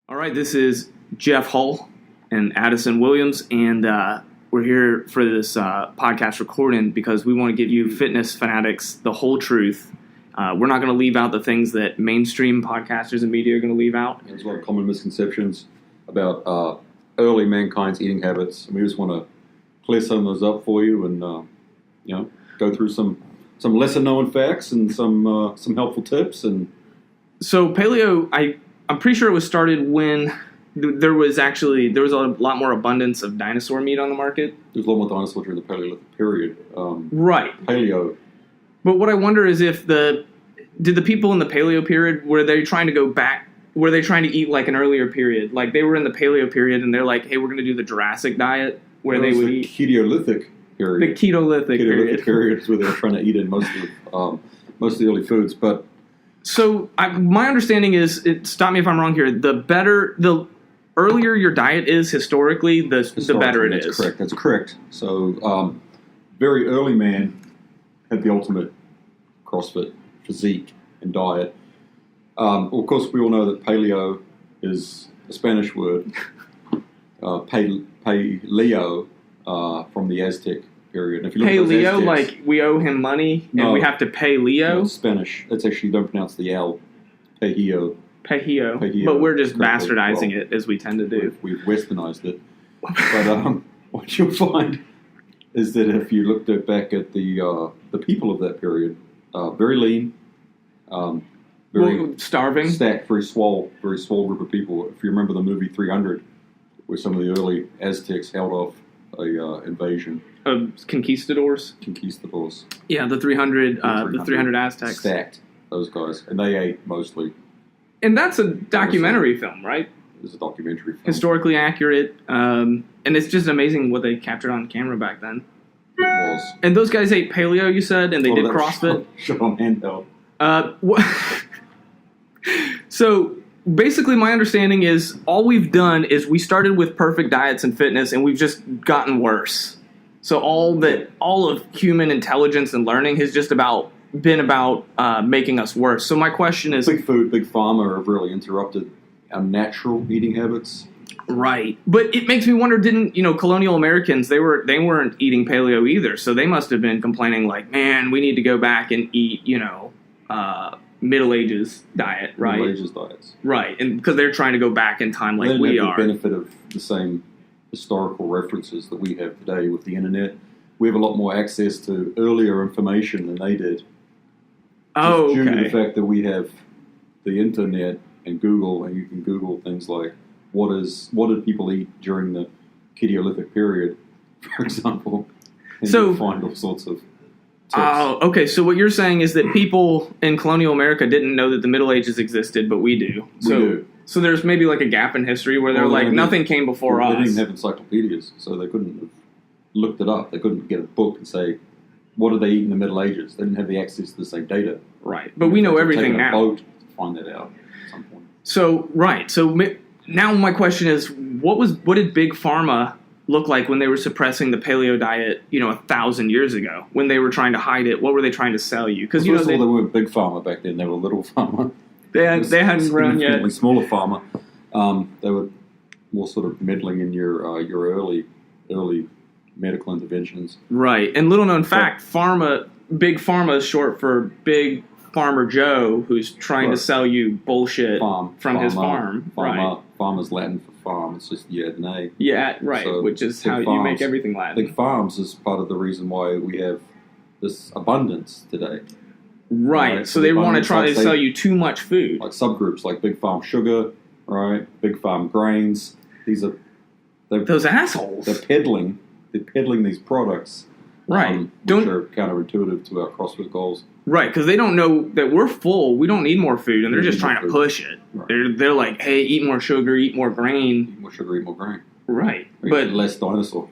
All right, this is Jeff Hull and Addison Williams, and we're here for this podcast recording because we want to give you fitness fanatics the whole truth. We're not going to leave out the things that mainstream podcasters and media are going to leave out. There's a lot of common misconceptions about early mankind's eating habits, and we just want to clear some of those up for you and go through some lesser known facts and some helpful tips. And so paleo, I'm pretty sure it was started when there was a lot more abundance of dinosaur meat on the market. There's a lot more dinosaurs during the Paleolithic period. Right. Paleo. But what I wonder is did the people in the Paleo period, were they trying to go back? Were they trying to eat like an earlier period? Like they were in the Paleo period and they're like, hey, we're going to do the Jurassic diet where they would eat. Ketolithic period. The Ketolithic period is where they were trying to eat in most of the early foods. But so my understanding is, stop me if I'm wrong here, the earlier your diet is historically, the better it is. That's correct. So very early man had the ultimate CrossFit physique and diet. Of course, we all know that paleo is a Spanish word. Paleo from the Aztec period. And if you look pay at Leo, Aztecs, like we owe him money and we have to pay Leo? No, it's Spanish. That's actually, don't pronounce the L. Pejio. But we're just bastardizing it, as we tend to do. We've westernized it. But what you'll find is that if you looked back at the people of that period, very lean, very starving, stacked, very swole group of people. If you remember the movie 300, where some of the early Aztecs held off a invasion of conquistadors. Yeah, the 300 Aztecs. Stacked, those guys, and they ate mostly. And that's a documentary film, right? It's a documentary film. Historically accurate, and it's just amazing what they captured on camera back then. It was. And those guys ate paleo, you said, and they did CrossFit? Shot on handheld. So basically my understanding is all we've done is we started with perfect diets and fitness, and we've just gotten worse. So all of human intelligence and learning has just been about making us worse. So my question is, Big food, big pharma have really interrupted our natural eating habits. Right. But it makes me wonder, didn't, colonial Americans, they weren't eating paleo either. So they must have been complaining like, man, we need to go back and eat, Middle Ages diet, right? Middle Ages diets. Right. And because they're trying to go back in time like we are. They didn't have the benefit of the same historical references that we have today with the internet. We have a lot more access to earlier information than they did. Oh, due to the fact that we have the internet and Google, and you can Google things like what did people eat during the Ketolithic period, for example, and you'll find all sorts of tips. Oh, okay. So what you're saying is that people in colonial America didn't know that the Middle Ages existed, but we do. We do. So there's maybe like a gap in history where they're like, nothing came before us. They didn't have encyclopedias, so they couldn't have looked it up. They couldn't get a book and say, what did they eat in the Middle Ages? They didn't have the access to the same data. Right. But we know everything now. Boat to find that out at some point. So, right. So now my question is, what did Big Pharma look like when they were suppressing the paleo diet, 1,000 years ago, when they were trying to hide it? What were they trying to sell you? Because first of all, they weren't Big Pharma back then. They were Little Pharma. They hadn't grown yet. Smaller Pharma. They were more sort of meddling in your early medical interventions. Right. And little known fact, Big Pharma is short for Big Farmer Joe, who's trying to sell you bullshit from his farm. Right. Farm is Latin for farm. It's just you add an A. Yeah, right. So which is how you make everything Latin. Big farms is part of the reason why we have this abundance today. Right. So they want to try to sell you too much food. Like subgroups, like Big Farm Sugar, right? Big Farm Grains. These are those assholes. They're peddling these products. Right. Which are counterintuitive to our CrossFit goals. Right, because they don't know that we're full. We don't need more food, and they're just trying to push it. Right. They're like, hey, eat more sugar, eat more grain. Eat more sugar, eat more grain. Right. But less dinosaur.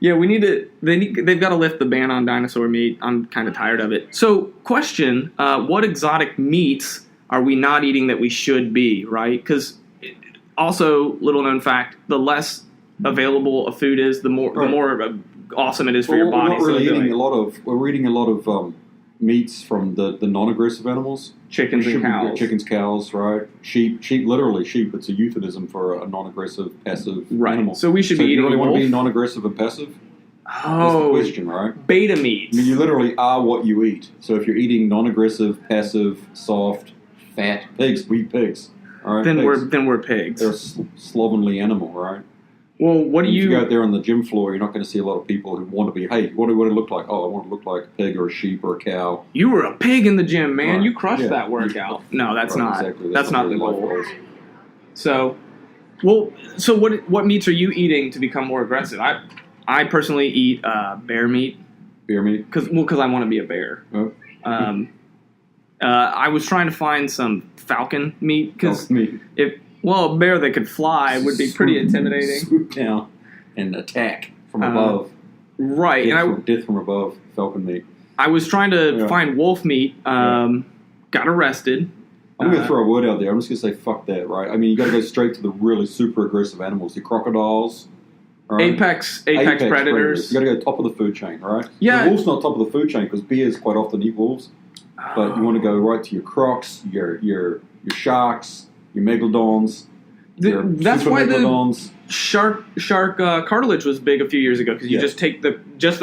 Yeah, they've got to lift the ban on dinosaur meat. I'm kind of tired of it. So, question, what exotic meats are we not eating that we should be, right? Because also, little known fact, the less available a food is, the more awesome it is for your body. We're eating a lot of meats from the non-aggressive animals. Chickens and cows. Chickens, cows, right? Sheep, literally sheep. It's a euphemism for a non-aggressive, passive animal. So we should be eating you really wolf? want to be non-aggressive and passive? That's the Oh, question, right? beta meats. I mean, you literally are what you eat. So if you're eating non-aggressive, passive, soft, fat pigs, we eat pigs. All right, then pigs. we're pigs. They're a slovenly animal, right? Well, what do If you go out there on the gym floor, you're not going to see a lot of people who want to be, hey, what do I look like? Oh, I want to look like a pig or a sheep or a cow. You were a pig in the gym, man. Right. You crushed Yeah. that workout. No, that's Right, not. exactly. That's not the what goal. life is. So, so what meats are you eating to become more aggressive? I personally eat bear meat Beer meat? because I want to be a bear. Oh. I was trying to find some falcon meat because meat. a bear that could fly would be pretty intimidating. Swoop down and attack from above. Right, Death from above, falcon meat. I was trying to find wolf meat. Got arrested. I'm going to throw a word out there. I'm just going to say fuck that, right? I mean, you got to go straight to the really super aggressive animals, the crocodiles. Right? Apex predators. You got to go top of the food chain, right? Yeah. The wolf's not top of the food chain because bears quite often eat wolves. But you want to go right to your crocs, your sharks, your megalodons. That's why megalodons. the shark cartilage was big a few years ago because you just take the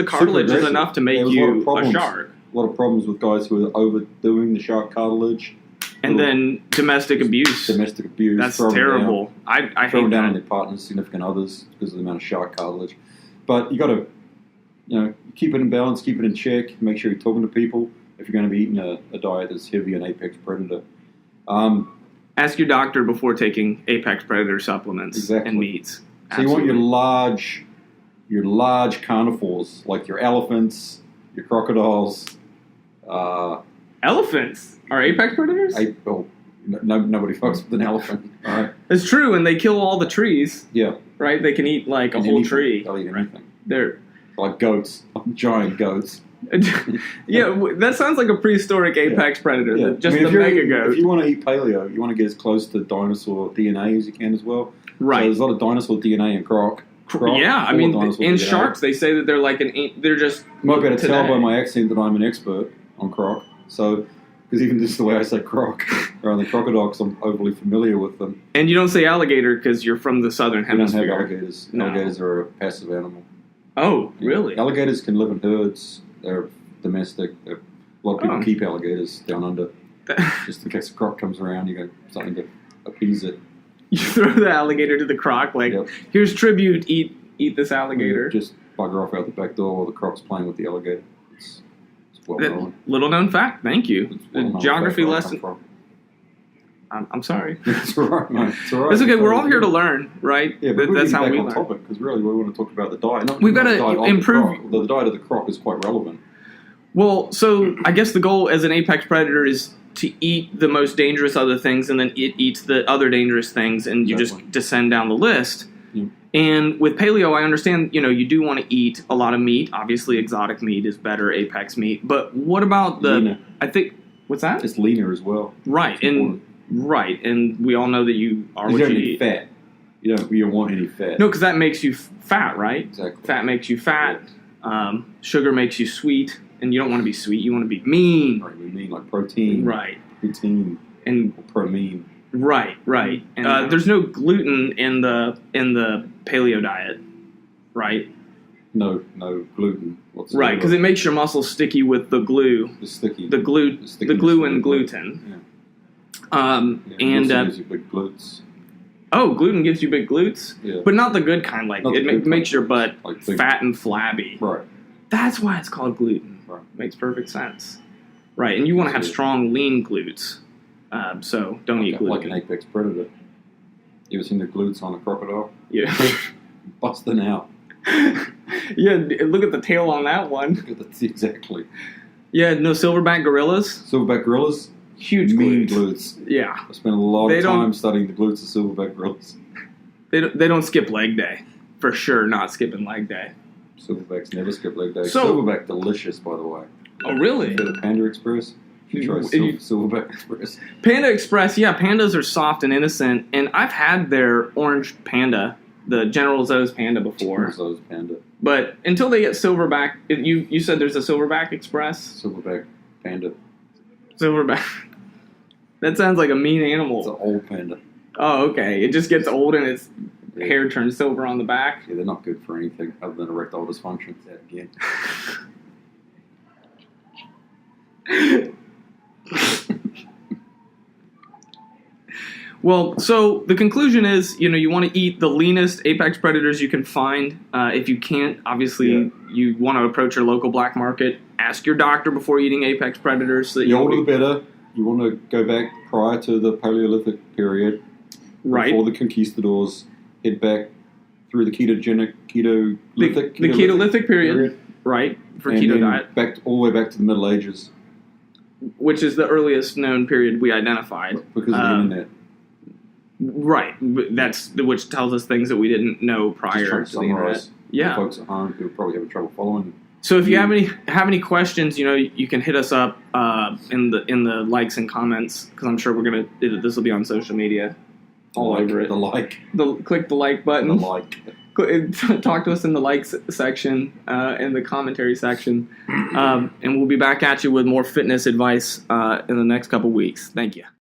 cartilage is enough to make you a shark. A lot of problems with guys who are overdoing the shark cartilage. And then domestic abuse. That's terrible. I hate throwing down that. on their partners, significant others, because of the amount of shark cartilage. But you got to, keep it in balance, keep it in check, make sure you're talking to people if you're going to be eating a diet that's heavy on apex predator. Ask your doctor before taking apex predator supplements and meats. So you want your large carnivores like your elephants, your crocodiles. Elephants are apex predators? Nobody fucks with an elephant. All right. It's true, and they kill all the trees. Yeah. Right? They can eat like a whole tree. They'll eat anything. They're like goats, giant goats. Yeah, that sounds like a prehistoric apex predator. Yeah. Just the mega goat. If you want to eat paleo, you want to get as close to dinosaur DNA as you can as well. Right. So there's a lot of dinosaur DNA in croc. Yeah, I mean, in sharks, they say that they're like they're just. You might be able to tell by my accent that I'm an expert on croc. So, because even just the way I say croc, around the crocodiles, I'm overly familiar with them. And you don't say alligator because you're from the southern hemisphere. We don't have alligators. No. Alligators are a passive animal. Oh, really? Alligators can live in herds. They're domestic. A lot of people keep alligators down under, just in case a croc comes around. You got something to appease it. You throw the alligator to the croc, like, here's tribute. Eat this alligator. Just bugger off out the back door while the croc's playing with the alligator. It's well known. Little known fact. Thank you. Geography lesson. I'm sorry. It's all right, mate. It's all right. It's okay. We're all here to learn, right? Yeah, but that's how we learn. learn. Topic because really we want to talk about the diet. We've got to improve. The diet of the croc is quite relevant. Well, so I guess the goal as an apex predator is to eat the most dangerous other things, and then it eats the other dangerous things, and you just descend down the list. Yeah. And with paleo, I understand, you do want to eat a lot of meat. Obviously, exotic meat is better apex meat. But what about leaner. I think, what's that? It's leaner as well. Right, and we all know that you are what you eat. Fat. You don't want any fat. No, because that makes you fat, right? Exactly. Fat makes you fat. Sugar makes you sweet. And you don't want to be sweet. You want to be mean. Right, we mean like protein. Right. Protein. And protein. Right. And there's no gluten in the paleo diet, right? No gluten whatsoever. Right, because it makes your muscles sticky with the glue. It's sticky. The glue and gluten. Yeah. And gives you big glutes. Oh, gluten gives you big glutes, but not the good kind. Like it makes your butt fat and flabby. Right. That's why it's called gluten. Right. Makes perfect sense. Right, and you want to have strong, lean glutes. So don't eat gluten. Like an apex predator. You ever seen the glutes on a crocodile? Yeah. Busting out. Yeah, look at the tail on that one. Exactly. Yeah, no silverback gorillas. Silverback gorillas? Huge mean glutes. Yeah. I spent a lot of time studying the glutes of silverback gorillas. They don't skip leg day. For sure not skipping leg day. Silverbacks never skip leg day. Silverback delicious, by the way. Oh, really? The Panda Express? You try Silverback Express. Panda Express, yeah, pandas are soft and innocent. And I've had their orange panda, the General Tso's panda before. General Tso's panda. But until they get silverback, you said there's a Silverback Express? Silverback panda. Silverback. That sounds like a mean It's an animal. old panda. Oh, okay. It just gets old and its hair turns silver on the back. Yeah, they're not good for anything other than erectile dysfunction. Again. Well, so the conclusion is, you want to eat the leanest apex predators you can find. If you can't, obviously, you want to approach your local black market. Ask your doctor before eating apex predators. So that The older the better. You want to go back prior to the Paleolithic period. Right. Before the conquistadors. Head back through the ketogenic, the Ketolithic period, right, for and keto then diet. all the way back to the Middle Ages. Which is the earliest known period we identified. Because of the internet. Right. Which tells us things that we didn't know prior to the internet. Yeah. Folks at home who probably have trouble following. So if you have any questions, you can hit us up in the likes and comments, because I'm sure this will be on social media all over it. Click the like button. The like. Talk to us in the likes section, in the commentary section, and we'll be back at you with more fitness advice in the next couple weeks. Thank you.